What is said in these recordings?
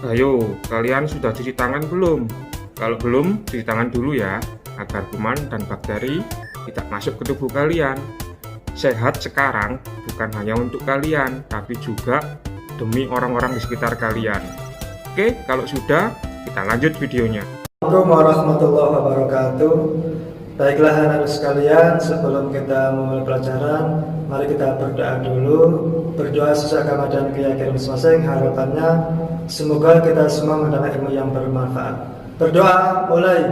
Ayo, kalian sudah cuci tangan belum? Kalau belum, cuci tangan dulu ya, agar kuman dan bakteri tidak masuk ke tubuh kalian. Sehat sekarang bukan hanya untuk kalian, tapi juga demi orang-orang di sekitar kalian. Oke, kalau sudah, kita lanjut videonya. Assalamualaikum warahmatullahi wabarakatuh. Baiklah anak-anak sekalian, sebelum kita memulai pelajaran, mari kita berdoa dulu. Berdoa sesuai agama dan keyakinan masing-masing. Harapannya semoga kita semua mendapat ilmu yang bermanfaat. Berdoa mulai.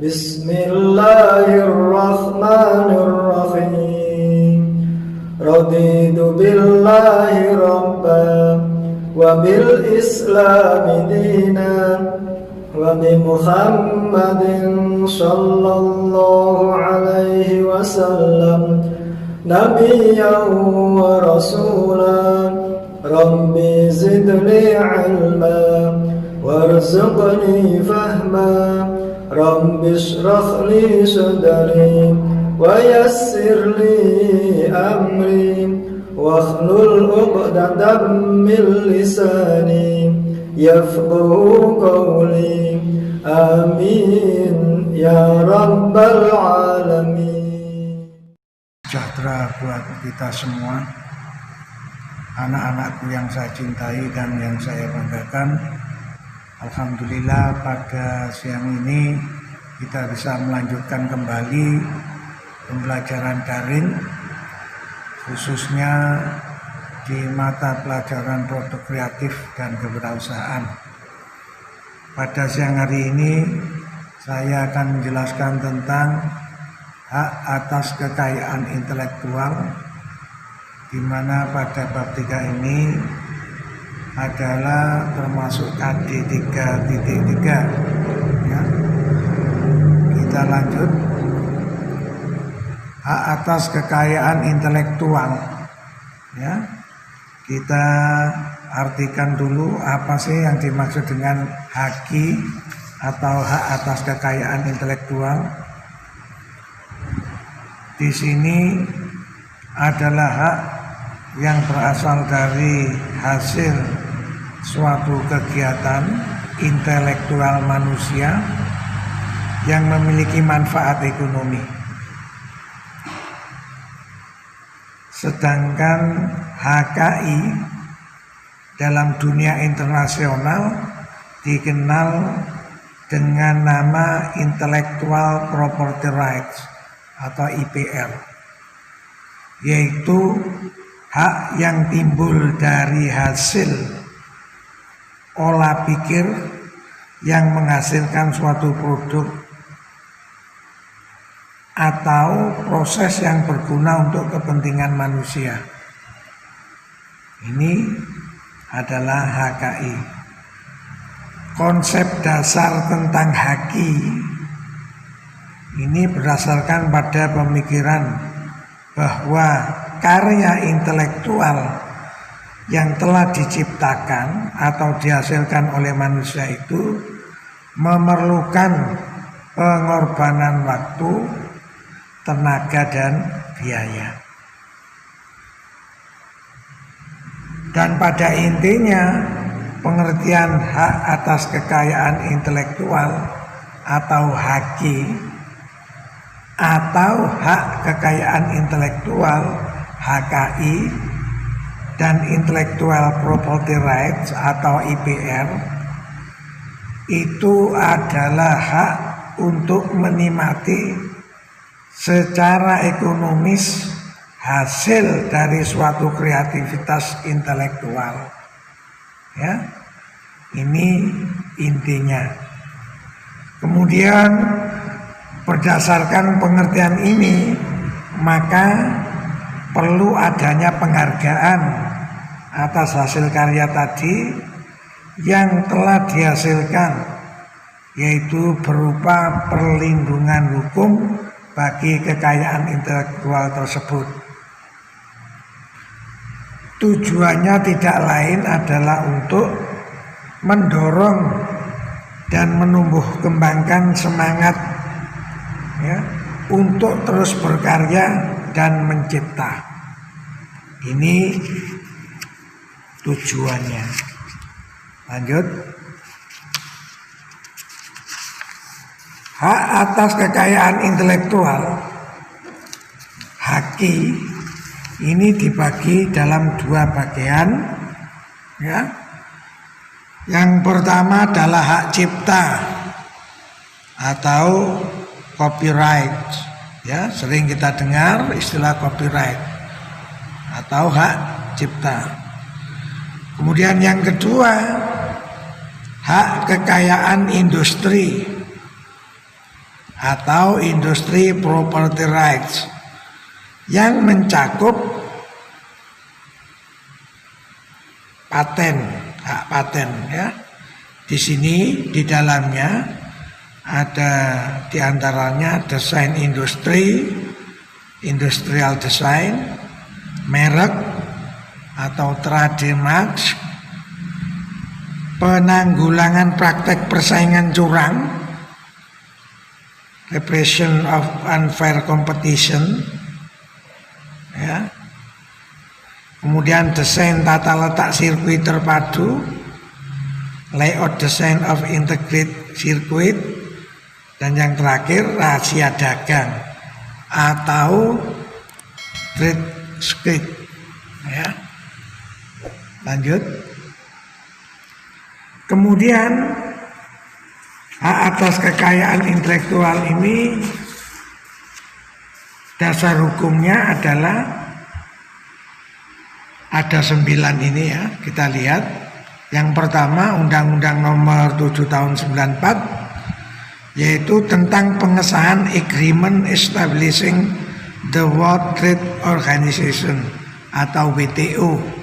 Bismillahirrahmanirrahim. Raditu billahi rabban wa bil islami dinan wa bi Muhammadin sallallahu alaihi wasallam nabiyyan wa rasulan. Rabbi zidni ilma warzuqni fahma. Rabbi shrah li sadri wa yassir li amri wakhlul 'uqdatam min lisani yafqahu qawli. Amin ya rabbal alamin. Sejahtera buat kita semua, anak-anakku yang saya cintai dan yang saya banggakan. Alhamdulillah pada siang ini kita bisa melanjutkan kembali pembelajaran daring, khususnya di mata pelajaran produk kreatif dan kewirausahaan. Pada siang hari ini saya akan menjelaskan tentang hak atas kekayaan intelektual, di mana pada bab 3 ini adalah termasuk KD 3.3 ya. Kita lanjut. Hak atas kekayaan intelektual ya. Kita artikan dulu apa sih yang dimaksud dengan haki atau hak atas kekayaan intelektual. Di sini adalah hak yang berasal dari hasil suatu kegiatan intelektual manusia yang memiliki manfaat ekonomi. Sedangkan HKI dalam dunia internasional dikenal dengan nama Intellectual Property Rights atau IPR, yaitu hak yang timbul dari hasil olah pikir yang menghasilkan suatu produk atau proses yang berguna untuk kepentingan manusia. Ini adalah HKI. Konsep dasar tentang haki ini berdasarkan pada pemikiran bahwa karya intelektual yang telah diciptakan atau dihasilkan oleh manusia itu memerlukan pengorbanan waktu, tenaga dan biaya. Dan pada intinya pengertian hak atas kekayaan intelektual atau haki atau hak kekayaan intelektual HKI dan Intellectual Property Rights atau IPR itu adalah hak untuk menikmati secara ekonomis hasil dari suatu kreativitas intelektual. Ya, ini intinya. Kemudian berdasarkan pengertian ini, maka perlu adanya penghargaan atas hasil karya tadi yang telah dihasilkan, yaitu berupa perlindungan hukum bagi kekayaan intelektual tersebut. Tujuannya tidak lain adalah untuk mendorong dan menumbuh kembangkan semangat ya, untuk terus berkarya dan mencipta. Ini tujuannya. Lanjut. Hak atas kekayaan intelektual, haki, ini dibagi dalam dua bagian, ya. Yang pertama adalah hak cipta atau copyright, ya, sering kita dengar istilah copyright atau hak cipta. Kemudian yang kedua, hak kekayaan industri atau industri property rights yang mencakup paten, hak paten, ya. Di sini di dalamnya ada diantaranya desain industri, industrial design, merek atau trademark, penanggulangan praktek persaingan curang, repression of unfair competition, ya. Kemudian desain tata letak sirkuit terpadu, layout design of integrated circuit, dan yang terakhir rahasia dagang atau trade secret, ya. Lanjut. Kemudian hak atas kekayaan intelektual ini dasar hukumnya adalah ada 9 ini, ya. Kita lihat. Yang pertama Undang-Undang Nomor 7 Tahun 94, yaitu tentang pengesahan Agreement Establishing the World Trade Organization atau WTO.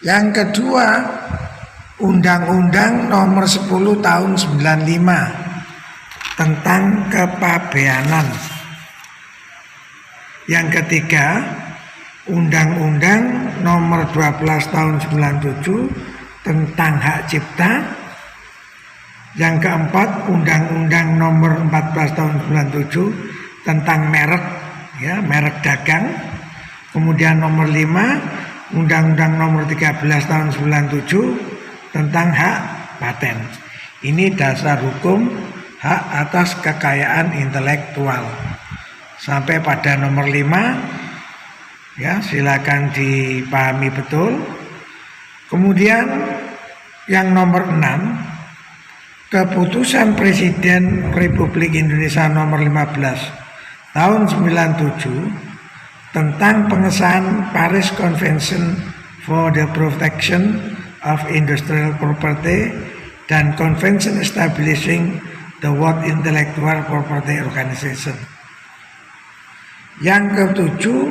Yang kedua Undang-Undang Nomor 10 Tahun 95 tentang kepabeanan. Yang ketiga Undang-Undang Nomor 12 Tahun 97 tentang hak cipta. Yang keempat Undang-Undang Nomor 14 Tahun 97 tentang merek, ya, merek dagang. Kemudian nomor 5 Undang-Undang Nomor 13 Tahun 97 tentang hak paten. Ini dasar hukum hak atas kekayaan intelektual. Sampai pada nomor 5, ya, silakan dipahami betul. Kemudian yang nomor 6, keputusan Presiden Republik Indonesia nomor 15 tahun 97 tentang pengesahan Paris Convention for the Protection of Industrial Property dan Convention Establishing the World Intellectual Property Organization. Yang ketujuh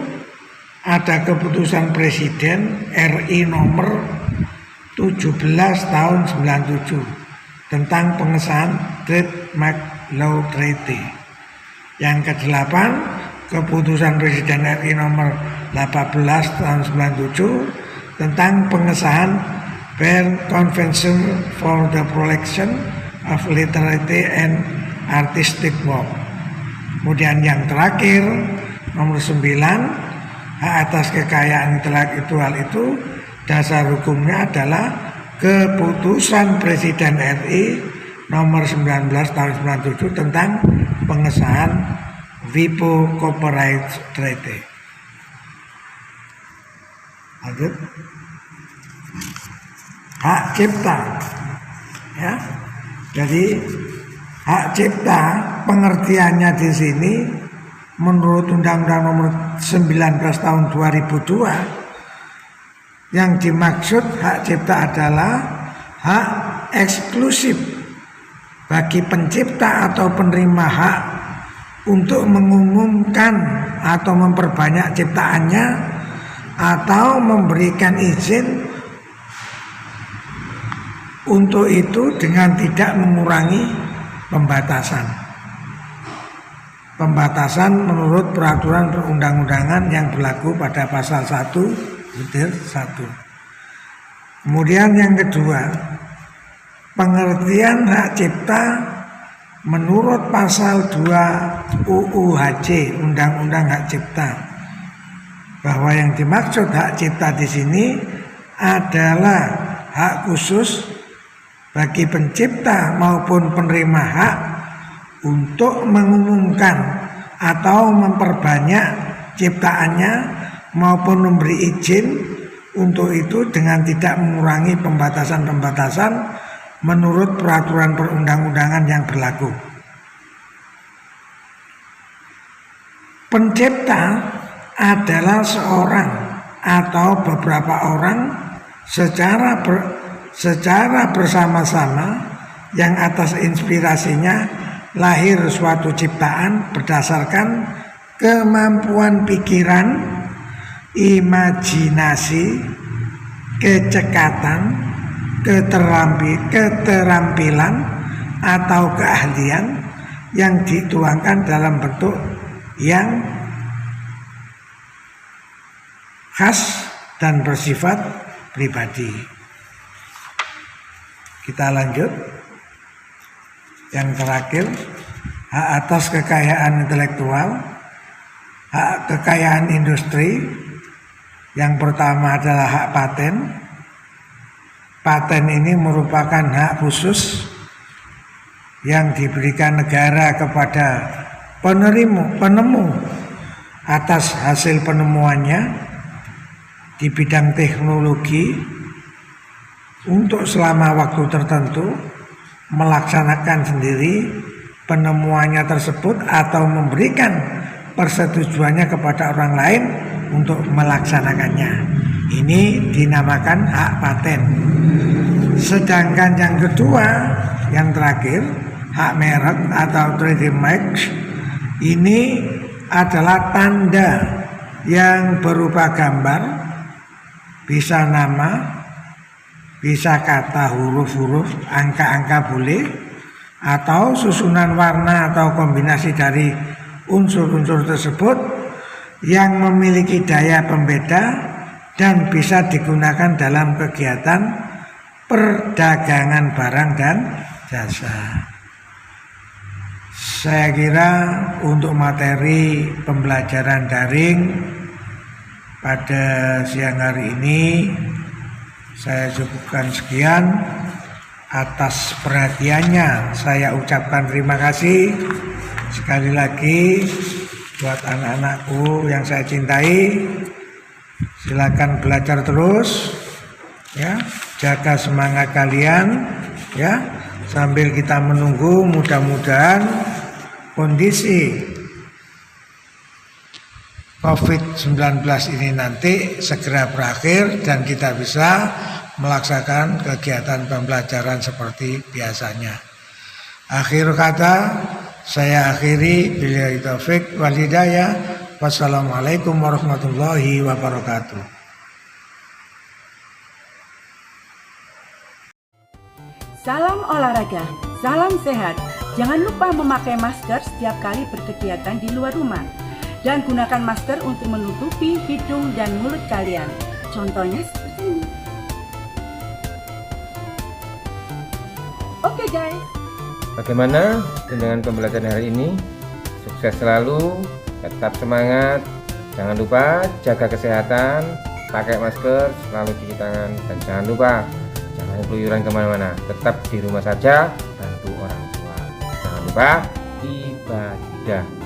ada keputusan Presiden RI nomor 17 tahun 97 tentang pengesahan Trademark Law Treaty. Yang kedelapan keputusan Presiden RI nomor 18 tahun 97 tentang pengesahan Berne Convention for the Protection of Literary and Artistic Work. Kemudian yang terakhir nomor 9, hak atas kekayaan intelektual itu dasar hukumnya adalah keputusan Presiden RI nomor 19 tahun 97 tentang pengesahan WIPO Copyright Treaty. Lanjut. Hak cipta, ya. Jadi hak cipta pengertiannya di sini menurut Undang-Undang Nomor 19 Tahun 2002, yang dimaksud hak cipta adalah hak eksklusif bagi pencipta atau penerima hak untuk mengumumkan atau memperbanyak ciptaannya atau memberikan izin untuk itu dengan tidak mengurangi pembatasan. Pembatasan menurut peraturan perundang-undangan yang berlaku pada pasal 1/1. Kemudian yang kedua, pengertian hak cipta menurut pasal 2 UU HC, Undang-Undang Hak Cipta, bahwa yang dimaksud hak cipta di sini adalah hak khusus bagi pencipta maupun penerima hak untuk mengumumkan atau memperbanyak ciptaannya maupun memberi izin untuk itu dengan tidak mengurangi pembatasan-pembatasan menurut peraturan perundang-undangan yang berlaku. Pencipta adalah seorang atau beberapa orang secara bersama-sama yang atas inspirasinya lahir suatu ciptaan berdasarkan kemampuan pikiran, imajinasi, kecekatan, keterampilan atau keahlian yang dituangkan dalam bentuk yang khas dan bersifat pribadi. Kita lanjut. Yang terakhir, hak atas kekayaan intelektual, hak kekayaan industri. Yang pertama adalah hak paten. Paten ini merupakan hak khusus yang diberikan negara kepada penemu atas hasil penemuannya di bidang teknologi untuk selama waktu tertentu melaksanakan sendiri penemuannya tersebut atau memberikan persetujuannya kepada orang lain untuk melaksanakannya. Ini dinamakan hak paten. Sedangkan yang kedua, yang terakhir, hak merek atau trademark, ini adalah tanda yang berupa gambar, bisa nama, bisa kata, huruf-huruf, angka-angka boleh, atau susunan warna atau kombinasi dari unsur-unsur tersebut yang memiliki daya pembeda dan bisa digunakan dalam kegiatan perdagangan barang dan jasa. Saya kira untuk materi pembelajaran daring pada siang hari ini saya cukupkan sekian. Atas perhatiannya saya ucapkan terima kasih sekali lagi buat anak-anakku yang saya cintai. Silakan belajar terus ya, jaga semangat kalian ya, sambil kita menunggu mudah-mudahan kondisi COVID-19 ini nanti segera berakhir dan kita bisa melaksanakan kegiatan pembelajaran seperti biasanya. Akhir kata saya akhiri, billahi taufik wal hidayah. Wassalamualaikum warahmatullahi wabarakatuh. Salam olahraga, salam sehat. Jangan lupa memakai masker setiap kali berkegiatan di luar rumah. Dan gunakan masker untuk menutupi hidung dan mulut kalian. Contohnya seperti ini. Oke guys. Bagaimana dengan pembelajaran hari ini? Sukses selalu, tetap semangat. Jangan lupa jaga kesehatan, pakai masker, selalu cuci tangan, dan jangan lupa jangan keluyuran kemana-mana. Tetap di rumah saja, bantu orang tua. Jangan lupa ibadah.